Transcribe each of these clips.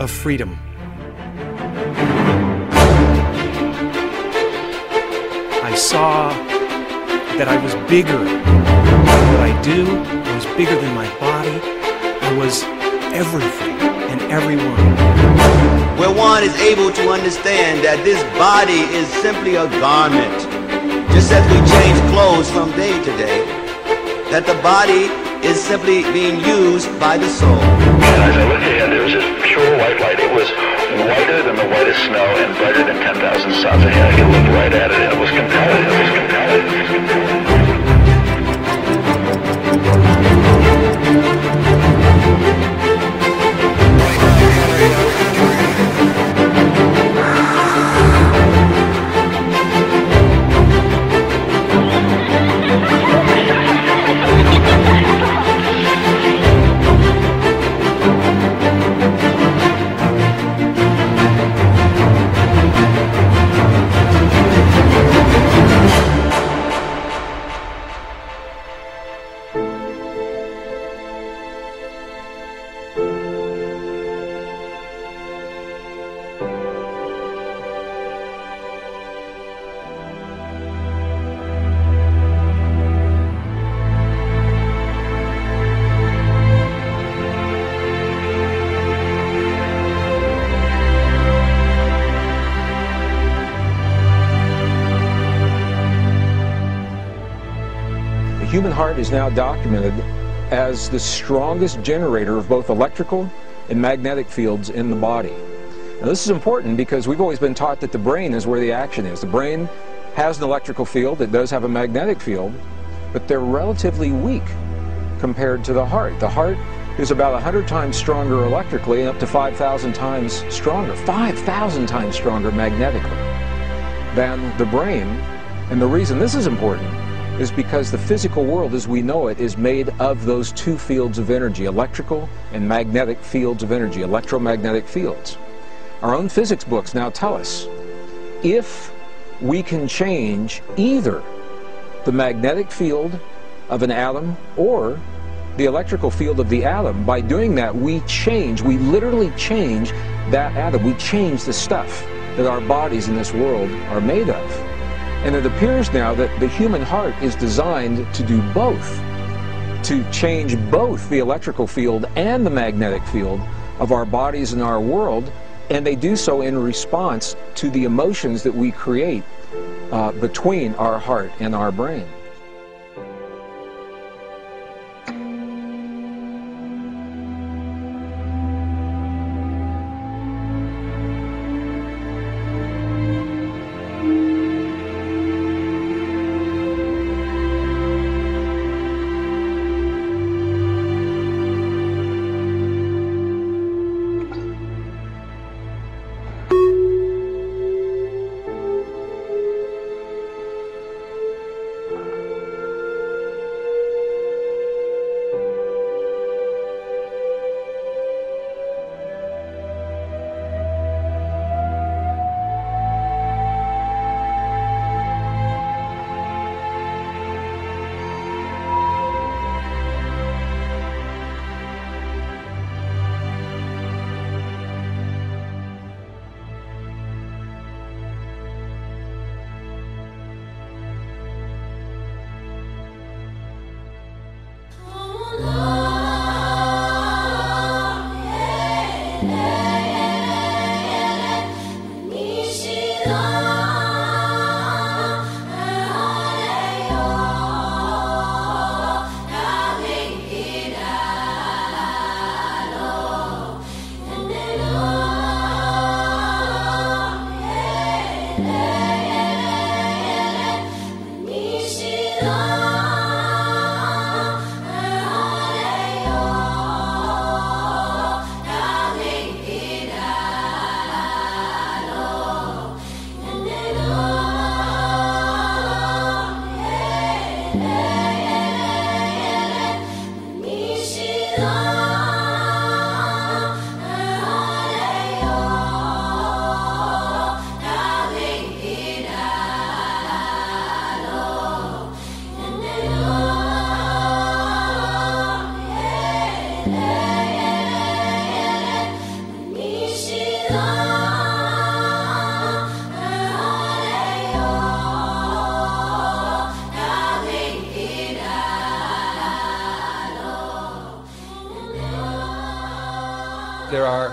of freedom. I saw that I was bigger than what I do. I was bigger than my body. I was everything and everyone. Where one is able to understand that this body is simply a garment, just as we change clothes from day to day, that the body is simply being used by the soul. And as I looked ahead, there was this pure white light. It was whiter than the whitest snow and brighter than 10,000 suns ahead. I could look right at it. It was compelling. It was compelling. It was compelling. The human heart is now documented as the strongest generator of both electrical and magnetic fields in the body. Now this is important because we've always been taught that the brain is where the action is. The brain has an electrical field, it does have a magnetic field, but they're relatively weak compared to the heart. The heart is about 100 times stronger electrically and up to 5,000 times stronger, 5,000 times stronger magnetically than the brain. And the reason this is important is because the physical world as we know it is made of those two fields of energy, electrical and magnetic fields of energy, electromagnetic fields. Our own physics books now tell us if we can change either the magnetic field of an atom or the electrical field of the atom, by doing that we literally change that atom. We change the stuff that our bodies in this world are made of. And it appears now that the human heart is designed to do both, to change both the electrical field and the magnetic field of our bodies and our world, and they do so in response to the emotions that we create between our heart and our brain. are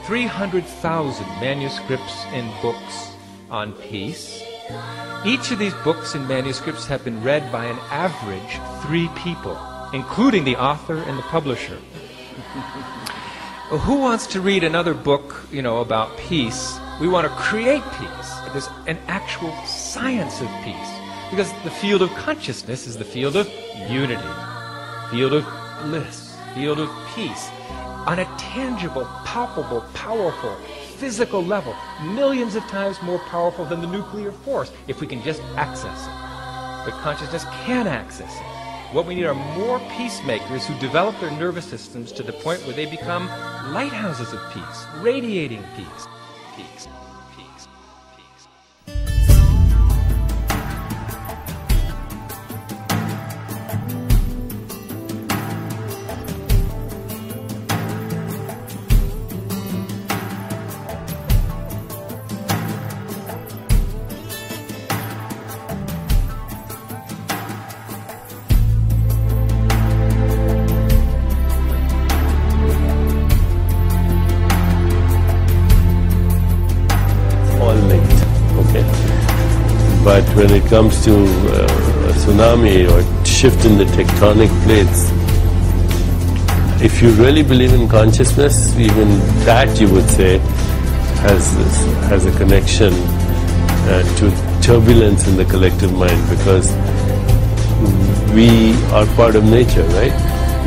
300,000 manuscripts and books on peace. Each of these books and manuscripts have been read by an average 3 people, including the author and the publisher. Who wants to read another book, about peace? We want to create peace. There's an actual science of peace. Because the field of consciousness is the field of unity, field of bliss, field of peace. On a tangible, palpable, powerful, physical level, millions of times more powerful than the nuclear force, if we can just access it. But consciousness can access it. What we need are more peacemakers who develop their nervous systems to the point where they become lighthouses of peace, radiating peace. Peace. Peace. Peace. But when it comes to a tsunami or shift in the tectonic plates, if you really believe in consciousness, even that you would say has a connection to turbulence in the collective mind, because we are part of nature, right?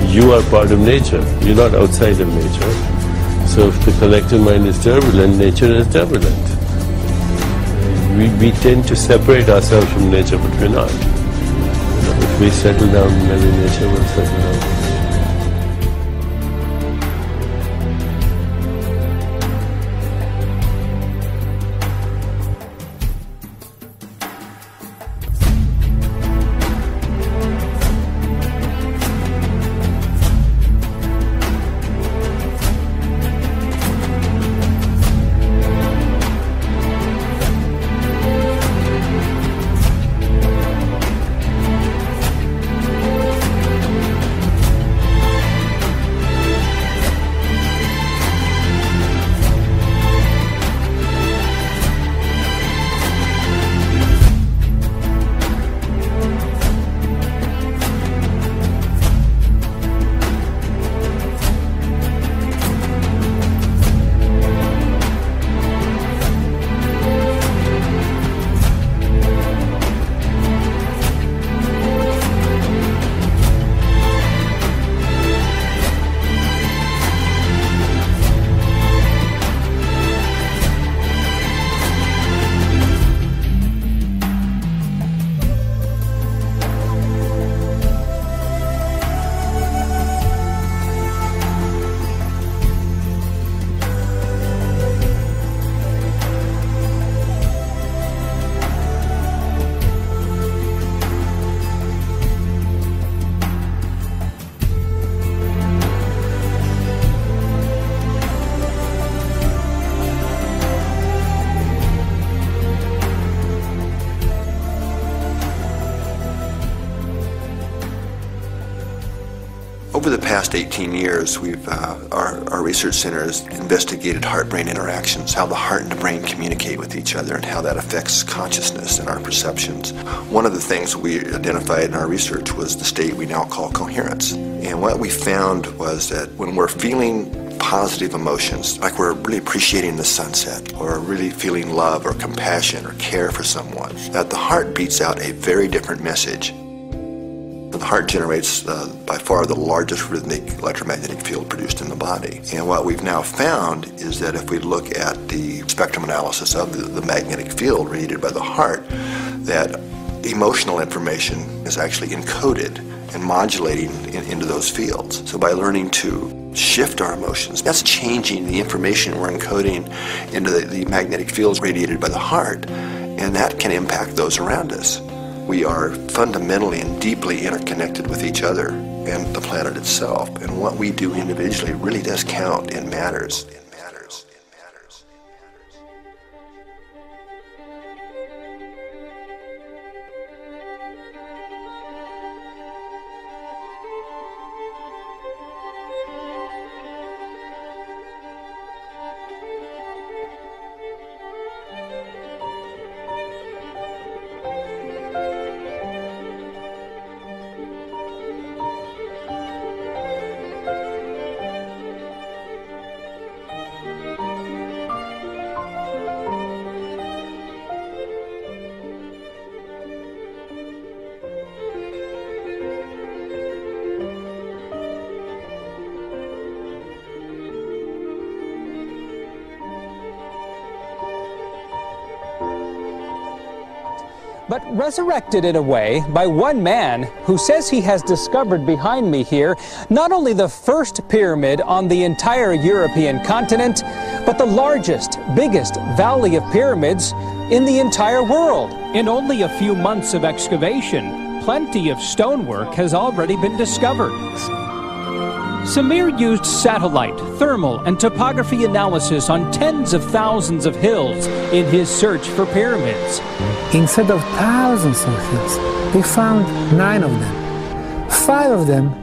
You are part of nature. You're not outside of nature. So if the collective mind is turbulent, nature is turbulent. We tend to separate ourselves from nature, but we're not. If we settle down, maybe nature will settle down. Over the past 18 years, our research center has investigated heart-brain interactions, how the heart and the brain communicate with each other and how that affects consciousness and our perceptions. One of the things we identified in our research was the state we now call coherence. And what we found was that when we're feeling positive emotions, like we're really appreciating the sunset, or really feeling love or compassion or care for someone, that the heart beats out a very different message. The heart generates by far the largest rhythmic electromagnetic field produced in the body. And what we've now found is that if we look at the spectrum analysis of the magnetic field radiated by the heart, that emotional information is actually encoded and modulating into those fields. So by learning to shift our emotions, that's changing the information we're encoding into the magnetic fields radiated by the heart, and that can impact those around us. We are fundamentally and deeply interconnected with each other and the planet itself, and what we do individually really does count and matters. but resurrected in a way by one man who says he has discovered behind me here not only the first pyramid on the entire European continent, but the largest, biggest valley of pyramids in the entire world. In only a few months of excavation, plenty of stonework has already been discovered. Samir used satellite, thermal, and topography analysis on tens of thousands of hills in his search for pyramids. Instead of thousands of hills, they found 9 of them, 5 of them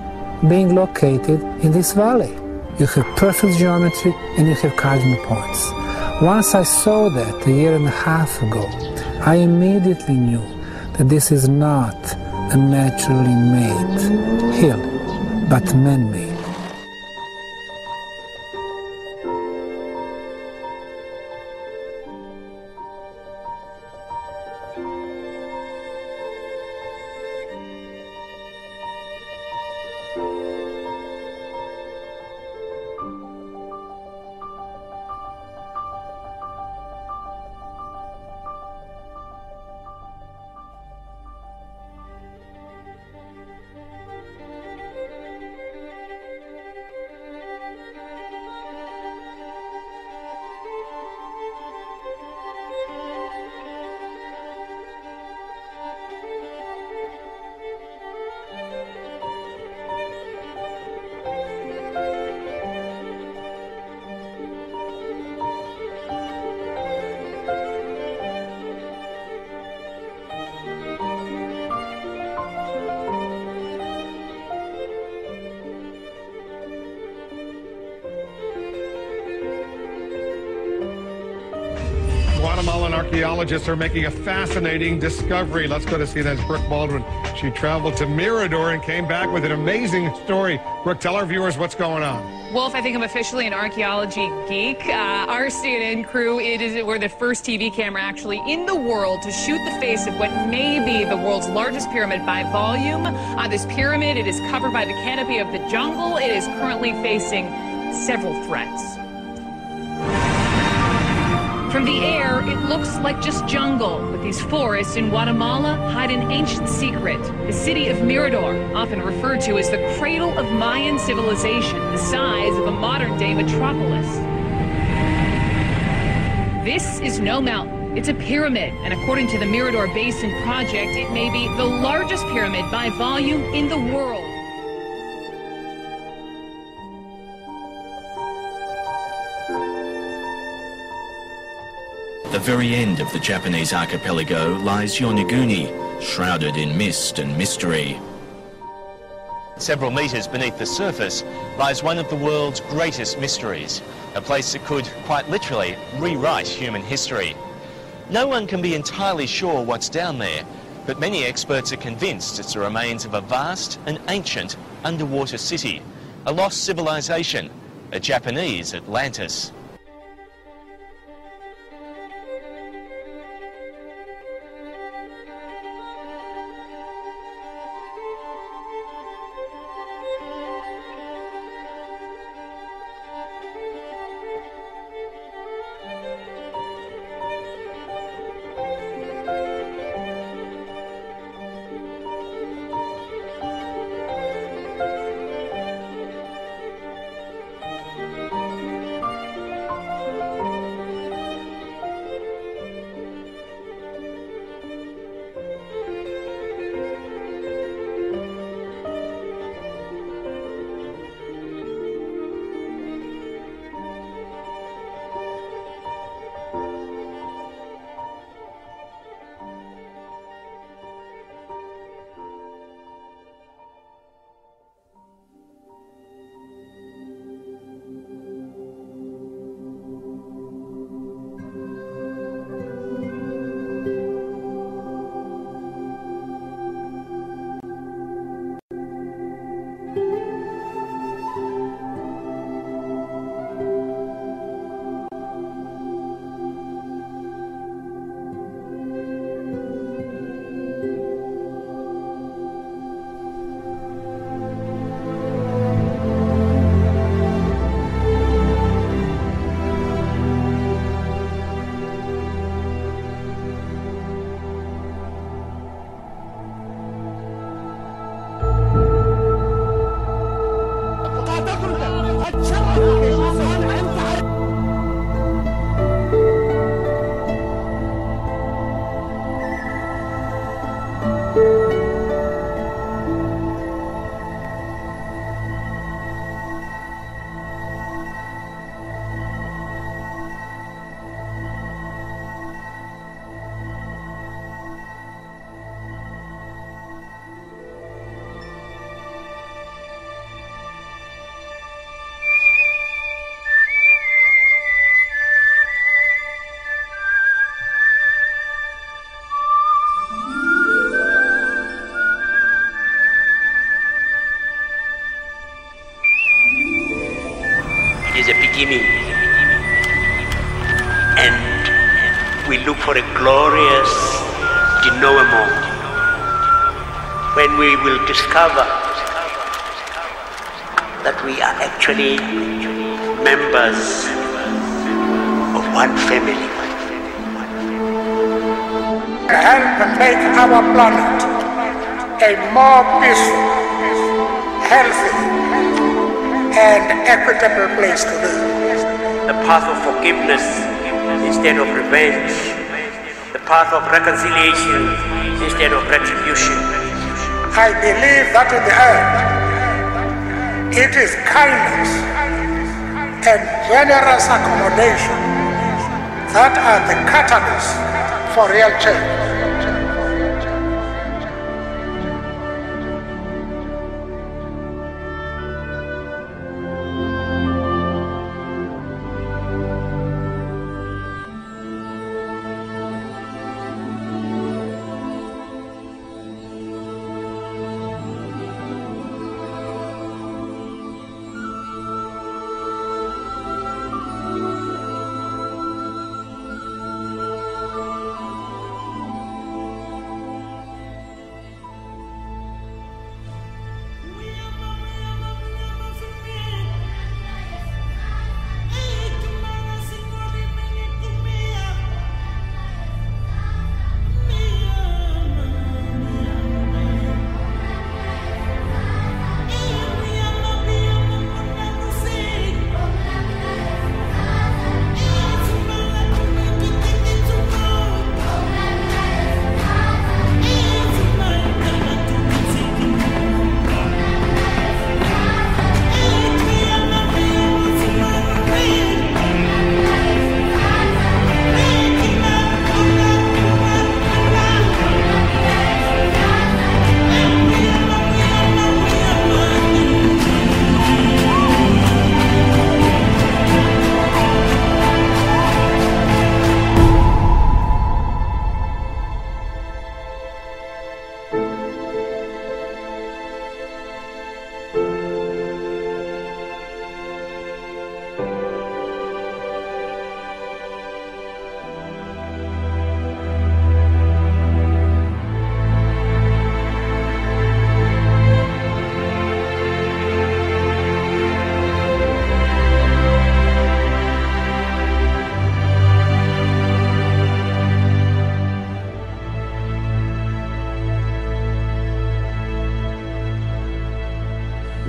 being located in this valley. You have perfect geometry and you have cardinal points. Once I saw that a year and a half ago, I immediately knew that this is not a naturally made hill, but man-made. Guatemalan archaeologists are making a fascinating discovery. Let's go to CNN's Brooke Baldwin. She traveled to Mirador and came back with an amazing story. Brooke, tell our viewers what's going on. Wolf, I think I'm officially an archaeology geek. Our CNN crew, we're the first TV camera actually in the world to shoot the face of what may be the world's largest pyramid by volume. This pyramid, it is covered by the canopy of the jungle. It is currently facing several threats. From the air, it looks like just jungle, but these forests in Guatemala hide an ancient secret. The city of Mirador, often referred to as the cradle of Mayan civilization, the size of a modern-day metropolis. This is no mountain. It's a pyramid, and according to the Mirador Basin Project, it may be the largest pyramid by volume in the world. At the very end of the Japanese archipelago lies Yonaguni, shrouded in mist and mystery. Several metres beneath the surface lies one of the world's greatest mysteries, a place that could quite literally rewrite human history. No one can be entirely sure what's down there, but many experts are convinced it's the remains of a vast and ancient underwater city, a lost civilization, a Japanese Atlantis. beginning, and we look for a glorious denouement when we will discover that we are actually members of one family. Help make our planet a more peaceful, healthy, and equitable place to live. The path of forgiveness instead of revenge. The path of reconciliation instead of retribution. I believe that in the end, it is kindness and generous accommodation that are the catalyst for real change.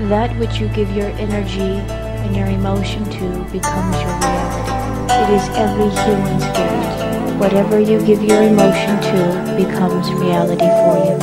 That which you give your energy and your emotion to becomes your reality. It is every human spirit. Whatever you give your emotion to becomes reality for you.